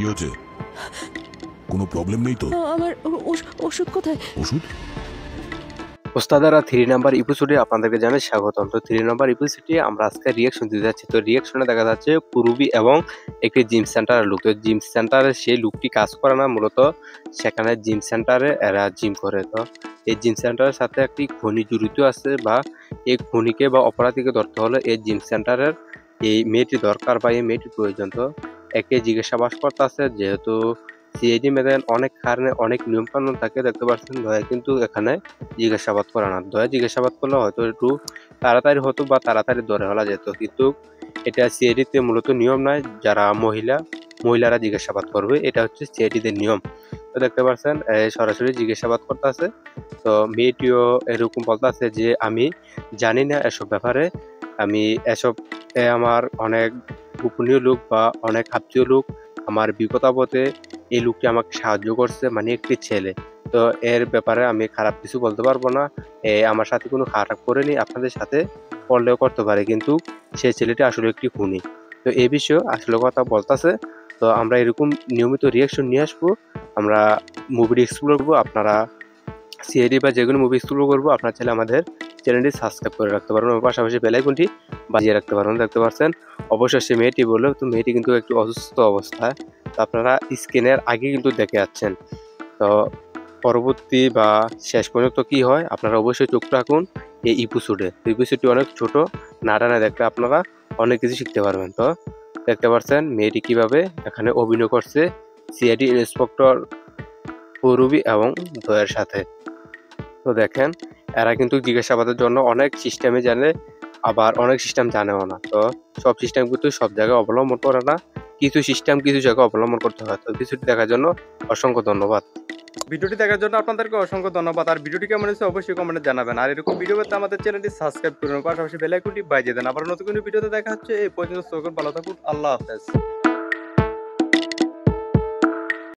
কি হচ্ছে? কোনো প্রবলেম নেই তো? আমার ওষুধ কোথায়? ওষুধ? ওস্তাদারা 3 নাম্বার এপিসোডে আপনাদেরকে জানাই স্বাগতম। তো 3 নাম্বার এপিসোডে আমরা আজকে রিঅ্যাকশন দিতে যাচ্ছি। তো রিঅ্যাকশনে দেখা যাচ্ছে পূরবী এবং একটি জিম সেন্টারের লোক। তো জিম সেন্টারে সেই লোকটি কাজ করে না, মূলত সেখানে জিম সেন্টারে এরা জিম করে। তো এই জিম সেন্টারের সাথে একটি খনি জড়িত আছে, বা এই খনিকে বা অপরাধীকে ধরতে হলে এই জিম সেন্টারের এই মেয়েটি দরকার বা এই মেয়েটি প্রয়োজন। তো একে জিজ্ঞাসাবাদ করতেছে, যেহেতু সিআইডি মেয়েদের অনেক কারণে অনেক নিয়ম কানুন থাকে, দেখতে পাচ্ছেন। দয়া কিন্তু এখানে জিজ্ঞাসাবাদ করে না, দয়া জিজ্ঞাসাবাদ করলে হয়তো একটু তাড়াতাড়ি হতো বা তাড়াতাড়ি ধরে ফেলা যেত, কিন্তু এটা সিআইডিতে মূলত নিয়ম নয়। যারা মহিলারা জিজ্ঞাসাবাদ করবে, এটা হচ্ছে সিআইডিদের নিয়ম। তো দেখতে পাচ্ছেন সরাসরি জিজ্ঞাসাবাদ করতে আছে। তো মেয়েটিও এরকম বলতেছে যে আমি জানি না এসব ব্যাপারে, আমি এসব আমার অনেক গোপনীয় লোক বা অনেক আত্মীয় লোক আমার বিপদ আপদে এই লোকটি আমাকে সাহায্য করছে, মানে একটি ছেলে। তো এর ব্যাপারে আমি খারাপ কিছু বলতে পারবো না। আমার সাথে কোনো খারাপ করেনি, আপনাদের সাথে করলেও করতে পারে, কিন্তু সেই ছেলেটি আসলে একটি খুনি। তো এই বিষয়ে আসলে কথা বলতেছে। তো আমরা এরকম নিয়মিত রিয়াকশন নিয়ে আসবো, আমরা মুভি এক্সপ্লোর করবো। আপনারা সিআইডি বা যেগুলো মুভি এক্সপ্লোর করবো, আপনার চাইলে আমাদের চ্যানেলটি সাবস্ক্রাইব করে রাখতে পারবেন, পাশাপাশি বেল আইকনটি বাজিয়ে রাখতে পারবেন। দেখতে পাচ্ছেন অবশ্যই সে মেয়েটি বললো, তো মেয়েটি কিন্তু একটু অসুস্থ অবস্থায়। তো আপনারা স্ক্রিনের আগে কিন্তু দেখে যাচ্ছেন। তো পরবর্তী বা শেষ পর্যন্ত কি হয় আপনারা অবশ্যই চোখ রাখুন এই এপিসোডে। এপিসোডটি অনেক ছোট, না টানা দেখলে আপনারা অনেক কিছু শিখতে পারবেন। তো দেখতে পাচ্ছেন মেয়েটি কিভাবে এখানে অভিনয় করছে সিআইডি ইন্সপেক্টর পূরবী এবং দয়ের সাথে। তো দেখেন এরা কিন্তু জিজ্ঞাসাবাদের জন্য অনেক সিস্টেমে জানে, আবার অনেক সিস্টেম জানেও না। তো সব সিস্টেম কিন্তু সব জায়গায় অবলম্বন করে না, কিছু সিস্টেম কিছু জায়গায় অবলম্বন করতে হয়। তো কিছুটি দেখার জন্য অসংখ্য ধন্যবাদ। ভিডিওটি দেখার জন্য আপনাদেরকে অসংখ্য ধন্যবাদ। আর ভিডিওটি কেমন হয়েছে অবশ্যই কমেন্টে জানাবেন। আর এরকম ভিডিও পেতে আমাদের চ্যানেলটি সাবস্ক্রাইব করুন, পাশাপাশি বেল আইকনটি বাজিয়ে দেন। আবার নতুন কোনো ভিডিওতে দেখা হচ্ছে। এই পর্যন্ত ভালো থাকুন, আল্লাহ হাফেজ।